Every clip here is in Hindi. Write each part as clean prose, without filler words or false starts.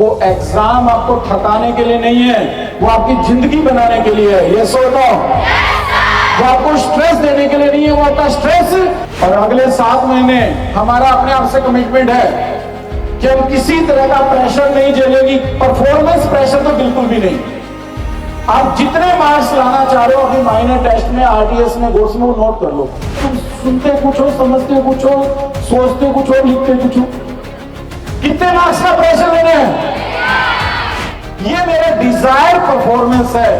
वो एग्जाम आपको थकाने के लिए नहीं है, वो आपकी जिंदगी बनाने के लिए है। ये सोचो, वो आपको स्ट्रेस देने के लिए नहीं है, वो आपका स्ट्रेस। और अगले 7 महीने हमारा अपने आप से कमिटमेंट है कि हम किसी तरह का प्रेशर नहीं झेलेंगे। परफॉर्मेंस प्रेशर तो बिल्कुल भी नहीं। आप जितने मार्क्स लाना चाह रहे हो अपनी माइनर टेस्ट में, आरटीएस में, गोर्स में, वो नोट कर लो। तुम सुनते कुछ हो, समझते कुछ हो, सोचते कुछ हो, लिखते कुछ हो। कितने मार्क्स का प्रेशर लेने हैं? ये मेरा डिजायर परफॉर्मेंस है,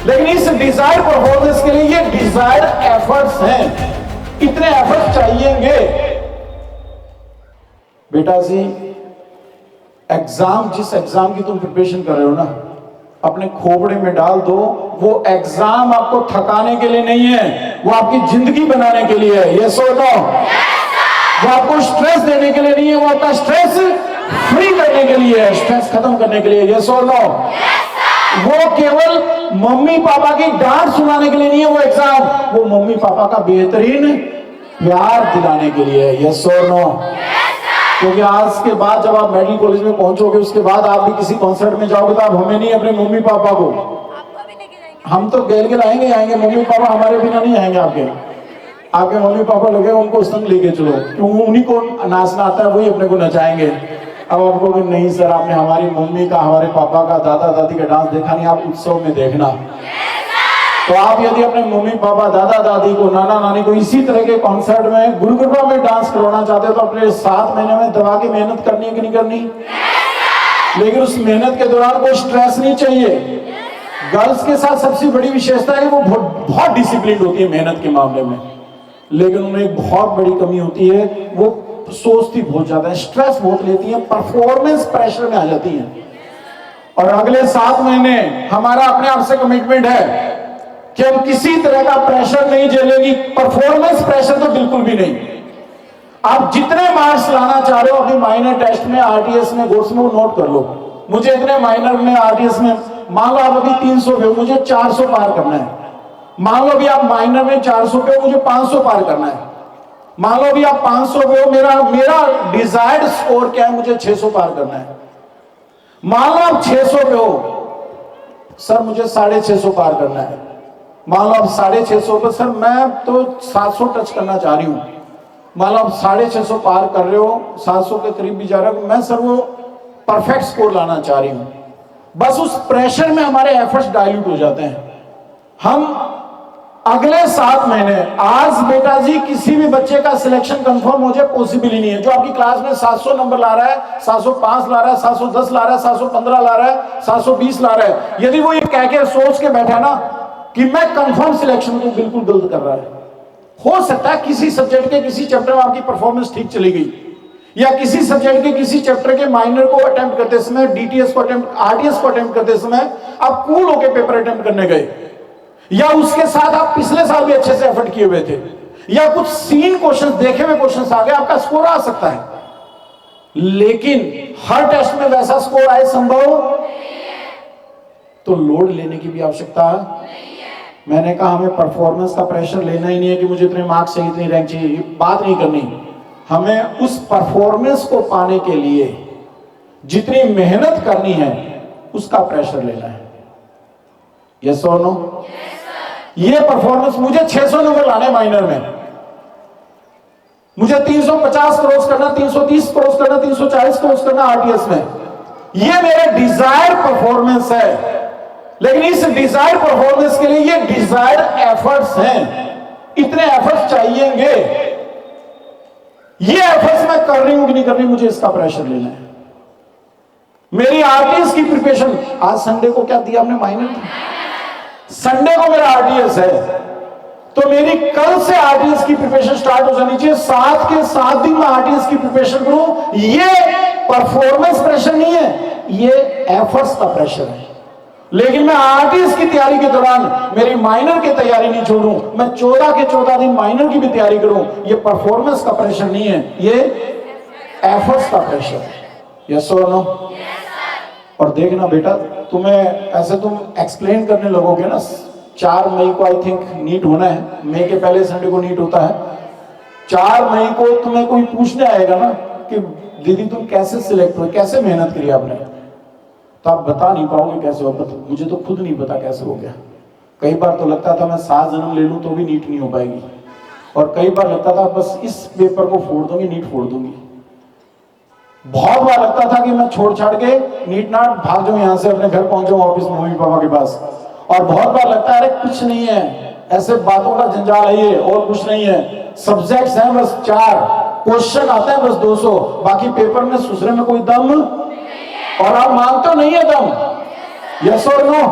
लेकिन इस डिजायर परफॉर्मेंस के लिए ये डिजायर एफर्ट्स हैं। इतने एफर्ट्स चाहिएंगे बेटा जी। एग्जाम, जिस एग्जाम की तुम प्रिपरेशन कर रहे हो ना, अपने खोपड़े में डाल दो। वो एग्जाम आपको थकाने के लिए नहीं है, वो आपकी जिंदगी बनाने के लिए है। ये सोचो, वो आपको स्ट्रेस देने के लिए नहीं है, वो आपका स्ट्रेस फ्री करने के लिए है, स्ट्रेस खत्म करने के लिए। ये सोचो, वो केवल मम्मी पापा की डांट सुनाने के लिए नहीं है वो एग्जाम, वो मम्मी पापा का बेहतरीन प्यार दिलाने के लिए है। ये सोचो, क्योंकि आज के बाद जब आप मेडिकल कॉलेज में पहुंचोगे, उसके बाद आप भी किसी कॉन्सर्ट में जाओगे तो आप हमें नहीं, अपने मम्मी पापा को, हम तो गेल के लाएंगे, आएंगे। मम्मी पापा हमारे बिना नहीं आएंगे। आपके मम्मी पापा लगे उनको संग लेके चलो, क्यों? उन्हीं को नाचना आता है, वही अपने को नचाएंगे। अब आपको नहीं सर, आपने हमारी मम्मी का, हमारे पापा का, दादा दादी का डांस देखा नहीं, आप उत्सव में देखना। तो आप यदि अपने मम्मी पापा, दादा दादी को, नाना नानी को इसी तरह के कॉन्सर्ट में, गुरु कृपा में डांस करवाना चाहते हो तो अपने 7 महीने में दबा के मेहनत करनी है कि नहीं करनी? लेकिन उस मेहनत के दौरान कोई स्ट्रेस नहीं चाहिए। गर्ल्स के साथ सबसे बड़ी विशेषता है कि वो बहुत डिसिप्लिन होती है मेहनत के मामले में, लेकिन उनमें एक बहुत बड़ी कमी होती है, वो सोचती बहुत ज्यादा है, स्ट्रेस बहुत लेती है, परफॉर्मेंस प्रेशर में आ जाती है। और अगले 7 महीने हमारा अपने आप से कमिटमेंट है कि हम किसी तरह का प्रेशर नहीं झेलेंगे। परफॉर्मेंस प्रेशर तो बिल्कुल भी नहीं। आप जितने मार्क्स लाना चाह रहे हो अपनी माइनर टेस्ट में, आरटीएस में, गोर्स में, वो नोट कर लो। मुझे इतने माइनर में, आरटीएस में, मान लो आप अभी 300 पे हो, मुझे 400 पार करना है। मान लो अभी आप माइनर में 400 पे हो, मुझे 500 पार करना है। मान लो अभी आप 500 पे हो, मेरा डिजायर्ड स्कोर क्या है? मुझे 600 पार करना है। मान लो आप 600 पे हो, सर मुझे 650 पार करना है। मान लो आप 650 पे, सर मैं तो 700 टच करना चाह रही हूं। मान लो आप 650 पार कर रहे हो, 700 के करीब भी जा रहे हो, मैं सर वो परफेक्ट स्कोर लाना चाह रही हूं। बस उस प्रेशर में हमारे एफर्ट्स डाइल्यूट हो जाते हैं। हम अगले 7 महीने, आज बेटा जी किसी भी बच्चे का सिलेक्शन कंफर्म हो जाए पॉसिबल ही नहीं है। जो आपकी क्लास में 700 नंबर ला रहा है, 705 ला रहा है, 710 ला रहा है, 715 ला रहा है, 720 ला रहा है, यदि वो ये कह के सोच के बैठा ना कि मैं कंफर्म सिलेक्शन, को बिल्कुल गलत कर रहा है। हो सकता है किसी सब्जेक्ट के किसी चैप्टर में आपकी परफॉर्मेंस ठीक चली गई, या किसी सब्जेक्ट के किसी चैप्टर के माइनर को अटेम्प्ट करते समय, डीटीएस को अटेम्प्ट, आरटीएस को अटेम्प्ट करते समय आप कूल होकर पेपर अटेम्प्ट करने गए, या उसके साथ आप पिछले साल भी अच्छे से एफर्ट किए हुए थे, या कुछ सीन क्वेश्चन, देखे हुए क्वेश्चन आ गए, आपका स्कोर आ सकता है। लेकिन हर टेस्ट में वैसा स्कोर आए संभव, तो लोड लेने की भी आवश्यकता है। मैंने कहा हमें परफॉर्मेंस का प्रेशर लेना ही नहीं है कि मुझे इतने मार्क्स चाहिए, इतनी रैंक चाहिए, ये बात नहीं करनी। हमें उस परफॉर्मेंस को पाने के लिए जितनी मेहनत करनी है उसका प्रेशर लेना है। यस और नो? ये परफॉर्मेंस, मुझे 600 नंबर लाने माइनर में, मुझे 350 क्रॉस करना, 330 क्रॉस करना, 340 क्रॉस करना आरटीएस में, ये मेरा डिजायर परफॉर्मेंस है। लेकिन इस डिजायर परफॉर्मेंस के लिए ये डिजायर एफर्ट्स हैं। इतने एफर्ट्स चाहिएंगे। ये एफर्ट्स मैं कर रही हूं कि नहीं कर रही, मुझे इसका प्रेशर लेना है। मेरी आरटीएस की प्रिपरेशन, आज संडे को क्या दिया हमने? माइनर। संडे को मेरा आरटीएस है, तो मेरी कल से आरटीएस की प्रिपरेशन स्टार्ट हो जानी चाहिए। 7 के 7 दिन में आरटीएस की प्रिपरेशन करूं। ये परफॉर्मेंस प्रेशर नहीं है, ये एफर्ट्स का प्रेशर है। लेकिन मैं आरटीएस की तैयारी के दौरान मेरी माइनर की तैयारी नहीं छोड़ूं, मैं 14 के 14 दिन माइनर की भी तैयारी करूं। ये परफॉर्मेंस का प्रेशर नहीं है, ये एफर्ट्स का प्रेशर है। यस और नो? और देखना बेटा, तुम्हें ऐसे तुम एक्सप्लेन करने लगोगे ना, 4 मई को आई थिंक नीट होना है, मई के पहले संडे को नीट होता है। 4 मई को तुम्हें कोई पूछने आएगा ना कि दीदी तुम कैसे सिलेक्ट हुए, कैसे मेहनत करी आपने, तो आप बता नहीं पाओगे कैसे हो। मुझे तो खुद नहीं पता कैसे हो गया। कई बार तो लगता था मैं 7 जन्म ले लूं तो भी नीट नहीं हो पाएगी, और कई बार लगता था बस इस पेपर को फोड़ दूंगी, नीट फोड़ दूंगी। बहुत बार लगता था कि मैं छोड़ छाड़ के नीट नाट भाग जाऊं यहां से, अपने घर पहुंच जाऊं ऑफिस में मम्मी पापा के पास। और बहुत बार लगता है अरे कुछ नहीं है, ऐसे बातों का जंजाल है ये, और कुछ नहीं है। सब्जेक्ट्स हैं बस 4, क्वेश्चन आते हैं बस 200, बाकी पेपर में सुसरे में कोई दम। और आप मानते हो नहीं है दम? यस और नो?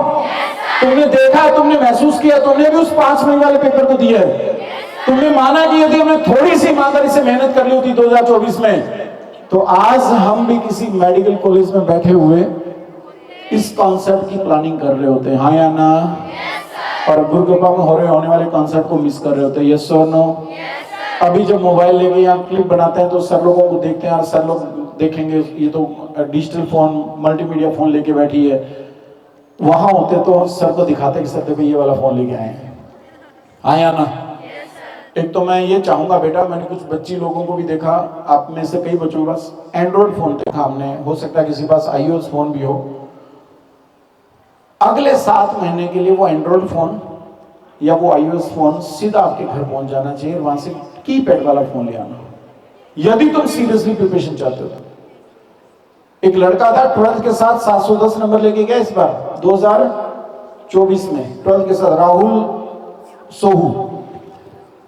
तुमने देखा है, तुमने महसूस किया, तुमने भी उस 5 महीने वाले पेपर को दिया है। तुमने माना कि यदि हमने थोड़ी सी ईमानदारी से मेहनत कर ली होती 2024 में, तो आज हम भी किसी मेडिकल कॉलेज में बैठे हुए इस कॉन्सेप्ट की प्लानिंग कर रहे होते हैं, हाँ या ना? और गुरुकृपा में हो रहे होने वाले कॉन्सेप्ट को मिस कर रहे होते हैं, यस और नो? अभी जब मोबाइल लेके यहाँ क्लिप बनाते हैं तो सर लोगों को देखते हैं, और सर लोग देखेंगे ये तो डिजिटल फोन, मल्टीमीडिया फोन लेके बैठी है। वहां होते तो सर को दिखाते कि सर देखो ये वाला फोन लेके आए हैं, हाँ या ना? एक तो मैं ये चाहूंगा बेटा, मैंने कुछ बच्ची लोगों को भी देखा, आप में से कई बच्चों के पास एंड्रॉइड फोन देखा हमने, हो सकता है किसी के पास iOS फोन भी हो। अगले 7 महीने के लिए वो एंड्रॉइड फोन या वो iOS फोन सीधा आपके घर पहुंच जाना चाहिए, वहां से कीपैड वाला फोन ले आना, यदि तुम सीरियसली प्रिपरेशन चाहते हो। एक लड़का था 12th के साथ 710 नंबर लेके गया इस बार 2024 में, 12th के साथ, राहुल सोहू।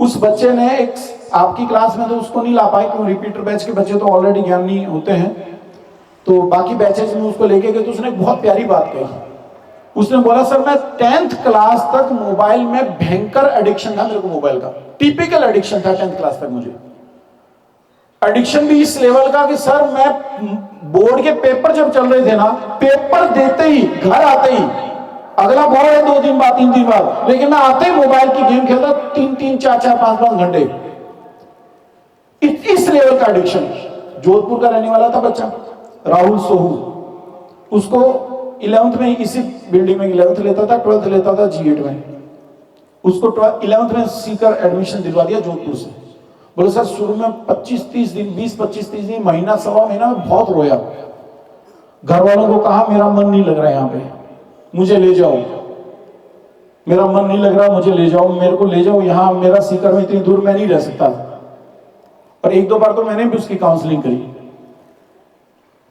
उस बच्चे ने एक आपकी क्लास में तो उसको नहीं ला पाए क्योंकि रिपीटर बैच के बच्चे तो ऑलरेडी ज्ञानी होते हैं, तो बाकी बैचेज में उसको लेके गए। तो उसने बहुत प्यारी बात कही, उसने बोला सर मैं 10th क्लास तक मोबाइल में भयंकर एडिक्शन था मेरे को, मोबाइल का टिपिकल एडिक्शन था 10th क्लास तक मुझे। एडिक्शन भी इस लेवल का कि सर मैं बोर्ड के पेपर जब चल रहे थे ना, पेपर देते ही घर आते ही, अगला बोर्ड है 2 दिन बाद 3 दिन बाद, लेकिन मैं आते ही मोबाइल की गेम खेलता 3-3, 4-4, 5-5 घंटे। इस लेवल का एडिक्शन। जोधपुर का रहने वाला था बच्चा राहुल सोहू, उसको 11th में इसी बिल्डिंग में 11th लेता था, 12th लेता था G8 में। उसको 11th में सीकर एडमिशन दिलवा दिया जोधपुर से। बोले सर शुरू में 25-30 दिन, 20-25-30 दिन, महीना सवा महीना में बहुत रोया। घर वालों को कहा मेरा मन नहीं लग रहा है यहाँ पे, मुझे ले जाओ, मेरा मन नहीं लग रहा, मुझे ले जाओ, मेरे को ले जाओ यहाँ, मेरा सीकर में इतनी दूर मैं नहीं रह सकता। और 1-2 बार तो मैंने भी उसकी काउंसलिंग करी।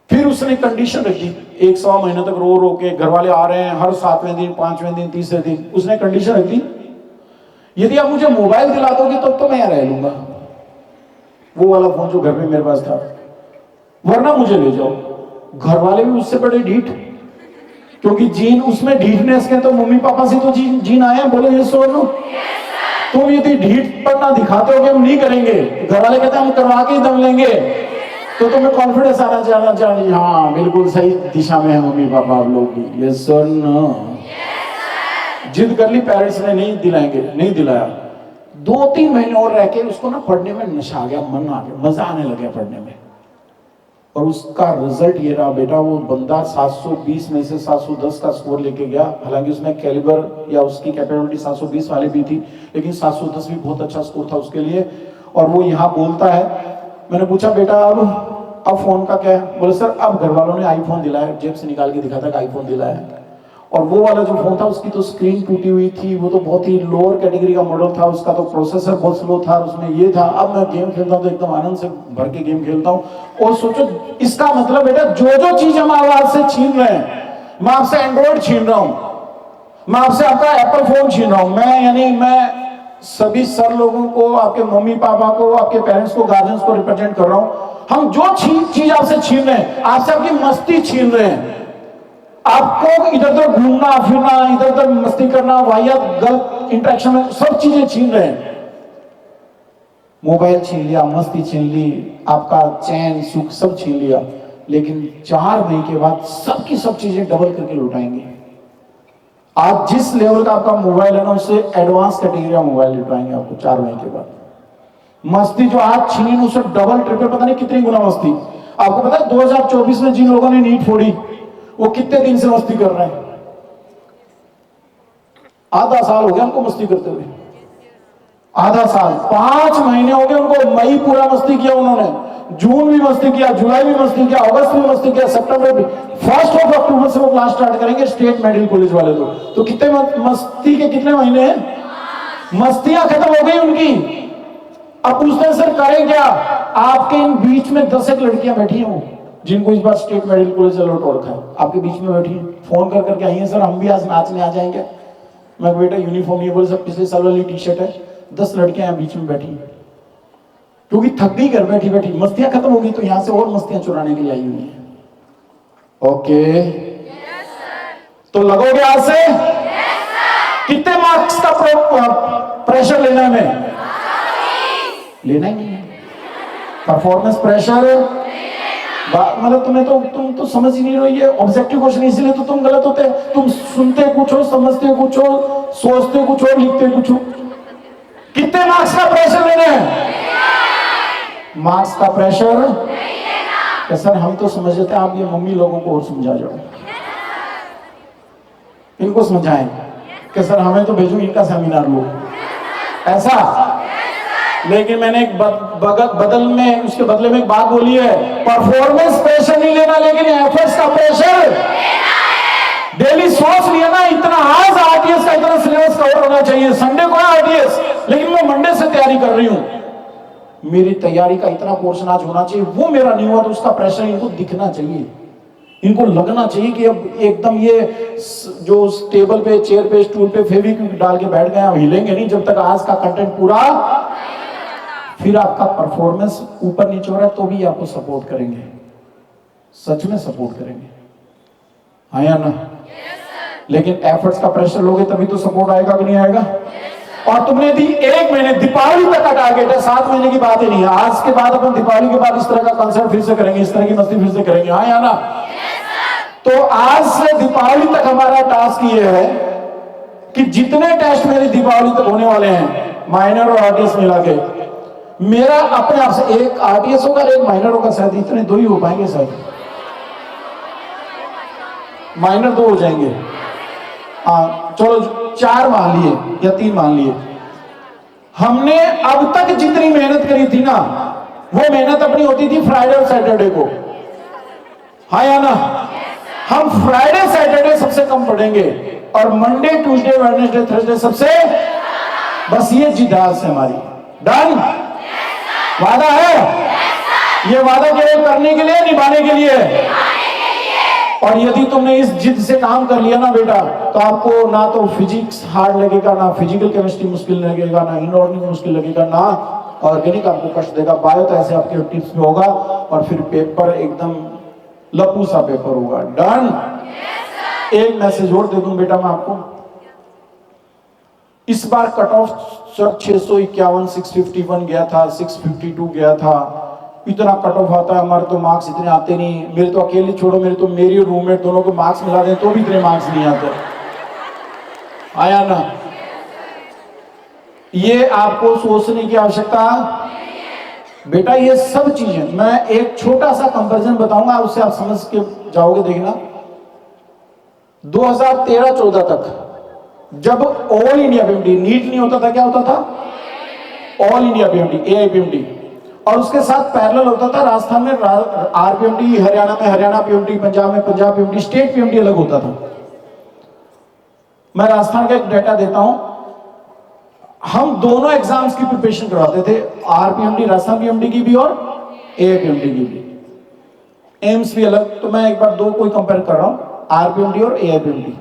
फिर उसने कंडीशन रखी, 1 सवा महीने तक रो रो के, घर वाले आ रहे हैं हर 7वें दिन, 5वें दिन, 3रे दिन, उसने कंडीशन रखी यदि आप मुझे मोबाइल दिला दोगे तो मैं यहाँ रह लूंगा, वो वाला फोन जो घर में मेरे पास था, वरना मुझे ले जाओ। घर वाले भी उससे बड़े ढीठ, क्योंकि जीन उसमें ढीठनेस के तो मम्मी पापा से तो जीन आए हैं। बोले ये सोनो तुम यदि ढीठ पर ना दिखाते हो कि हम नहीं करेंगे, घर वाले कहते हैं हम करवा के ही दम लेंगे, तो तुम्हें कॉन्फिडेंस आना चाहिए, हाँ बिल्कुल सही दिशा में है मम्मी पापा आप लोग भी, ये सोनो। जिद कर ली पेरेंट्स ने, नहीं दिलाएंगे, नहीं दिलाया। 2-3 महीने और रह के उसको ना पढ़ने में नशा आ गया, मन आ गया, मजा आने लगा पढ़ने में। और उसका रिजल्ट ये रहा बेटा, वो बंदा 720 में से 710 का स्कोर लेके गया। हालांकि उसमें कैलिबर या उसकी कैपेबिलिटी 720 वाली भी थी, लेकिन 710 भी बहुत अच्छा स्कोर था उसके लिए। और वो यहाँ बोलता है, मैंने पूछा बेटा अब फोन का क्या है? बोले सर अब घर वालों ने आईफोन दिलाया, जेब से निकाल के दिखाता कि आईफोन दिलाया है। और वो वाला जो फोन था उसकी तो स्क्रीन टूटी हुई थी, वो तो बहुत ही लोअर कैटेगरी का मॉडल था, उसका तो प्रोसेसर बहुत स्लो था, उसमें ये था। अब मैं गेम खेलता हूँ तो एकदम आनंद से भर के गेम खेलता हूँ। और सोचो इसका मतलब बेटा जो चीज हम आपसे छीन रहे हैं, मैं आपसे एंड्रॉइड छीन रहा हूँ, मैं आपसे आपका एप्पल फोन छीन रहा हूँ, मैं सभी सर लोगों को, आपके मम्मी पापा को, आपके पेरेंट्स को, गार्जियंस को रिप्रेजेंट कर रहा हूँ। हम जो चीज आपसे छीन रहे हैं, आपसे आपकी मस्ती छीन रहे हैं, आपको इधर उधर घूमना फिरना, इधर उधर मस्ती करना, वाहियात गलत इंटरेक्शन में, सब चीजें छीन रहे हैं। मोबाइल छीन लिया, मस्ती छीन ली, आपका चैन सुख सब छीन लिया, लेकिन 4 महीने के बाद सबकी सब चीजें डबल करके लुटाएंगे। आज जिस लेवल का आपका मोबाइल है ना, उससे एडवांस कैटेगरी का मोबाइल लुटाएंगे आपको 4 महीने के बाद। मस्ती जो आज छीनी उससे डबल ट्रिपल पता नहीं कितनी गुना मस्ती। आपको पता है 2024 में जिन लोगों ने नीट फोड़ी वो कितने दिन से मस्ती कर रहे हैं? आधा साल हो गया उनको मस्ती करते हुए, आधा साल, 5 महीने हो गए उनको, मई पूरा मस्ती किया उन्होंने, जून भी मस्ती किया, जुलाई भी मस्ती किया, अगस्त में मस्ती किया, सितंबर भी, 1 अक्टूबर से वो क्लास स्टार्ट करेंगे स्टेट मेडिकल कॉलेज वाले लोग। तो कितने मस्ती के कितने महीने हैं, मस्तियां खत्म हो गई उनकी। अब पूछते हैं सर करें क्या? आपके इन बीच में 10 एक लड़कियां बैठी हैं जिनको इस बार स्टेट मेडिकल कॉलेज अलॉट हो रखा है, आपके बीच में बैठी हैं, फोन कर करके आई है सर हम भी आज नाचने आ जाएंगे। मैं बेटा यूनिफॉर्म नहीं, बोले सब पिछले साल वाली टी शर्ट है। 10 लड़कियां यहाँ बीच में बैठी हैं क्योंकि थक गई घर बैठी बैठी, मस्तियां खत्म हो गई तो यहां से और मस्तियां चुराने के लिए आई हुई है। ओके तो लगोगे आज से? कितने मार्क्स का प्रेशर लेना है? लेना ही नहीं है। परफॉर्मेंस प्रेशर मतलब तुम्हें तो तुम तो समझ ही नहीं रहे, ये ऑब्जेक्टिव क्वेश्चन, इसीलिए तो तुम गलत होते हैं। तुम सुनते कुछ हो, समझते कुछ हो, सोचते कुछ हो, लिखते कुछ हो। कितने मार्क्स का प्रेशर लेना है? मार्क्स का प्रेशर तो सर हम तो समझ लेते हैं, आप ये मम्मी लोगों को और समझा जाओ, इनको समझाएं कि सर हमें तो भेजो इनका सेमिनार लो ऐसा। लेकिन मैंने एक उसके बदले में एक बात बोली है, परफॉर्मेंस प्रेशर नहीं लेना लेकिन एफर्ट्स का प्रेशर डेली सोच लिया ना, इतना आज आरटीएस का इतना सिलेबस कवर होना चाहिए, संडे को है आरटीएस लेकिन मैं मंडे से तैयारी कर रही हूं, मेरी तैयारी का इतना पोर्शन आज होना चाहिए, वो मेरा नहीं हुआ तो उसका प्रेशर इनको दिखना चाहिए, इनको लगना चाहिए कि अब एकदम ये जो टेबल पे, चेयर पे, स्टूल पे फेविक्विक डाल के बैठ गए, हम हिलेंगे नहीं जब तक आज का कंटेंट पूरा। फिर आपका परफॉर्मेंस ऊपर नीचे हो रहा है तो भी आपको सपोर्ट करेंगे, सच में सपोर्ट करेंगे, हाँ या ना? लेकिन एफर्ट्स का प्रेशर लोगे तभी तो सपोर्ट आएगा कि नहीं आएगा? और तुमने दी 1 महीने, दीपावली तक का टारगेट है, 7 महीने की बात ही नहीं है। आज के बाद अपन दीपावली के बाद इस तरह का कंसर्ट फिर से करेंगे, इस तरह की मस्ती फिर से करेंगे, हाँ या ना? तो आज से दीपावली तक हमारा टास्क ये है कि जितने टेस्ट मेरे दीपावली तक होने वाले हैं, माइनर और आरटीएस मिला के, मेरा अपने आप से एक आरटीएस होगा, एक माइनर होगा, शायद इतने 2 ही हो पाएंगे, शायद माइनर 2 हो जाएंगे, हाँ चलो 4 मान लिए या 3 मान लिए। हमने अब तक जितनी मेहनत करी थी ना, वो मेहनत अपनी होती थी फ्राइडे और सैटरडे को, हाँ या ना? हम फ्राइडे सैटरडे सबसे कम पढ़ेंगे और मंडे ट्यूसडे वेडनेसडे थर्सडे सबसे, बस ये जिद है हमारी। डन? वादा है? ये वादा केवल करने के लिए, निभाने के लिए। और यदि तुमने इस जिद से काम कर लिया ना बेटा, तो आपको ना तो फिजिक्स हार्ड लगेगा, ना फिजिकल केमिस्ट्री मुश्किल लगेगा, ना इनऑर्गेनिक मुश्किल लगेगा, ना ऑर्गेनिक आपको कष्ट देगा। बायो तो ऐसे आपके टिप्स में होगा और फिर पेपर एकदम लपू सा पेपर होगा। डन? एक मैसेज और दे दूं बेटा मैं आपको, इस बार कट ऑफ सर 651, 651 गया था, 652 गया था, इतना कट ऑफ आता है, हमारे तो मार्क्स इतने आते नहीं। मेरे तो अकेले छोड़ो, मेरे तो मेरी रूममेट दोनों को मार्क्स मिला दें तो भी इतने मार्क्स नहीं आते, आया ना? ये आपको सोचने की आवश्यकता बेटा, ये सब चीजें मैं एक छोटा सा कंपैरिजन बताऊंगा, उससे आप समझ के जाओगे। देखना 2013-14 तक जब ऑल इंडिया पीएमटी, नीट नहीं होता था, क्या होता था? ऑल इंडिया पीएमटी, एआईपीएमटी, और उसके साथ पैरेलल होता था राजस्थान में आरपीएमटी, हरियाणा में हरियाणा पीएमटी, पंजाब में पंजाब पीएमटी, स्टेट पीएमटी अलग होता था। मैं राजस्थान का एक डाटा देता हूं, हम दोनों एग्जाम्स की प्रिपरेशन करवाते थे, आरपीएमटी राजस्थान पीएमटी की भी और एआईपीएमटी की भी, एम्स भी अलग। तो मैं एक बार दो कोई कंपेयर कर रहा हूं, आरपीएमटी और एआईपीएमटी।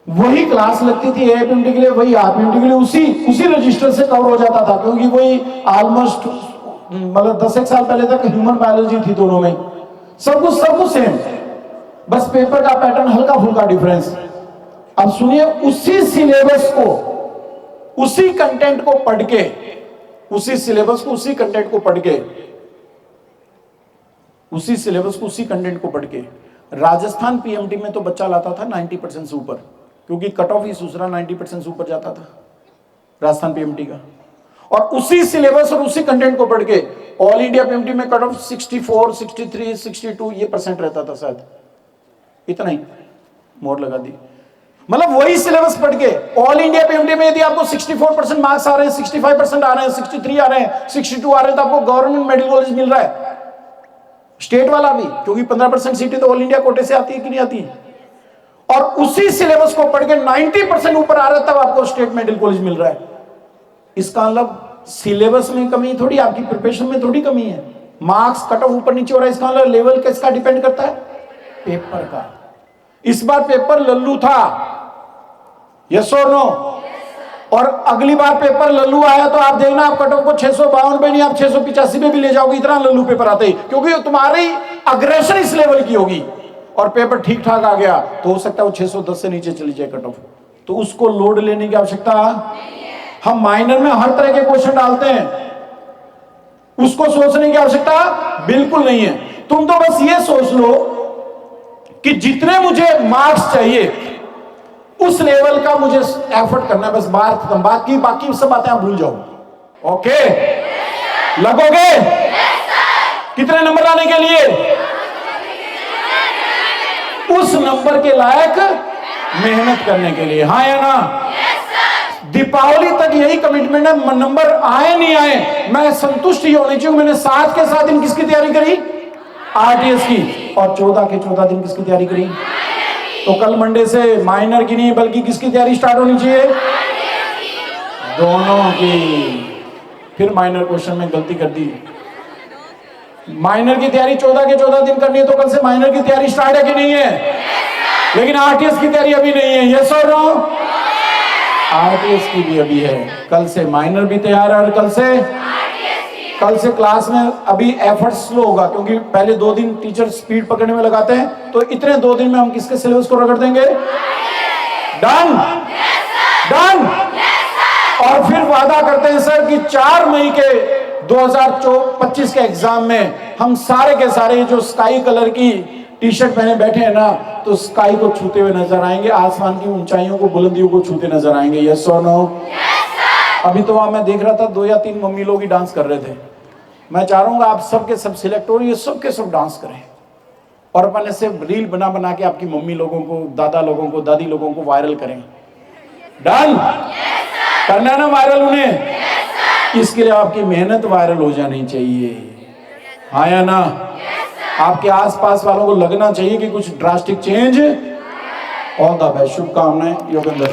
वही क्लास लगती थी एआईपीएमटी के लिए, वही आरपीएमटी के लिए, उसी रजिस्टर से कवर हो जाता था, क्योंकि वही ऑलमोस्ट मतलब 10 एक साल पहले तक ह्यूमन बायोलॉजी थी, दोनों में सब कुछ सेम, बस पेपर का पैटर्न हल्का फुल्का डिफरेंस। अब सुनिए, उसी सिलेबस को, उसी कंटेंट को पढ़ के, उसी सिलेबस को, उसी कंटेंट को पढ़ के, उसी सिलेबस को, उसी कंटेंट को पढ़ के राजस्थान पीएमटी में तो बच्चा लाता था 90% से ऊपर, क्योंकि कट ऑफ ही दूसरा 90% से ऊपर जाता था राजस्थान पीएमटी का। और उसी सिलेबस और उसी कंटेंट को पढ़ के ऑल इंडिया पीएमटी में कट ऑफ 64, 63, 62 ये परसेंट रहता था, शायद इतना ही, मोहर लगा दी। मतलब वही सिलेबस पढ़ के ऑल इंडिया पीएमटी में यदि आपको 64% मार्क्स आ रहे हैं, 65% आ रहे हैं, 63 आ रहे हैं, 62 आ रहे हैं, तो आपको गवर्नमेंट मेडिकल कॉलेज मिल रहा है। स्टेट वाला भी, क्योंकि 15% सीटें तो ऑल इंडिया कोटे से आती है कि नहीं आती है। और उसी सिलेबस को पढ़ के 90% ऊपर आ रहा है, तब आपको स्टेट मेडिकल कॉलेज मिल रहा है। इसका मतलब सिलेबस में कमी थोड़ी, आपकी प्रिपरेशन में थोड़ी कमी है। मार्क्स कट ऑफ ऊपर नीचे हो रहा है, इसका मतलब लेवल किसका डिपेंड करता है? पेपर का। इस बार पेपर लल्लू था, यस और नो? और अगली बार पेपर लल्लू आया तो आप देखना, आप कट ऑफ को 652 पे नहीं, आप 685 पे भी ले जाओगे, इतना लल्लू पेपर आते ही, क्योंकि तुम्हारी अग्रेशन इस लेवल की होगी। और पेपर ठीक ठाक आ गया तो हो सकता है वो 610 से नीचे चली जाए कट ऑफ, तो उसको लोड लेने की आवश्यकता। हम माइनर में हर तरह के क्वेश्चन डालते हैं, उसको सोचने की आवश्यकता बिल्कुल नहीं है। तुम तो बस ये सोच लो कि जितने मुझे मार्क्स चाहिए उस लेवल का मुझे एफर्ट करना है, बस बात खत्म। बाकी सब बातें आप भूल जाओ। ओके, लगोगे? कितने नंबर लाने के लिए? उस नंबर के लायक मेहनत करने के लिए, हाँ या ना? दीपावली तक यही कमिटमेंट है, नंबर आए नहीं आए मैं संतुष्ट ही होनी चाहिए। मैंने 7 के 7 दिन किसकी तैयारी करी? आरटीएस की। और 14 के 14 दिन किसकी तैयारी करी? तो कल मंडे से माइनर की नहीं बल्कि किसकी तैयारी स्टार्ट होनी चाहिए? दोनों की। फिर माइनर क्वेश्चन में गलती कर दी। माइनर की तैयारी 14 के 14 दिन करनी है, तो कल से माइनर की तैयारी स्टार्ट है कि नहीं है? लेकिन आरटीएस की तैयारी अभी नहीं है, यस और नो? आरटीएस की भी अभी है। कल से माइनर भी तैयार है, और कल से क्लास में अभी एफर्ट स्लो होगा, क्योंकि पहले 2 दिन टीचर स्पीड पकड़ने में लगाते हैं, तो इतने 2 दिन में हम किसके सिलेबस को रगड़ देंगे? डन? डन? और फिर वादा करते हैं सर कि 4 मई के 2025 के एग्जाम में हम सारे के सारे जो स्काई कलर की टी शर्ट पहने बैठे हैं ना, तो स्काई को छूते हुए नजर आएंगे, आसमान की ऊंचाइयों को, बुलंदियों को छूते नजर आएंगे, यस और नो? अभी तो वहां मैं देख रहा था 2 या 3 मम्मी लोग ही डांस कर रहे थे। मैं चाह रहा हूँ आप सबके सब सिलेक्ट हो, ये सब के सब डांस करें, और अपन ऐसे रील बना बना के आपकी मम्मी लोगों को, दादा लोगों को, दादी लोगों को वायरल करें। डन? करना है ना वायरल उन्हें? इसके लिए आपकी मेहनत वायरल हो जानी चाहिए, हाँ या ना? आपके आसपास वालों को लगना चाहिए कि कुछ drastic change. All the best, शुभकामनाएं योगेंद्र।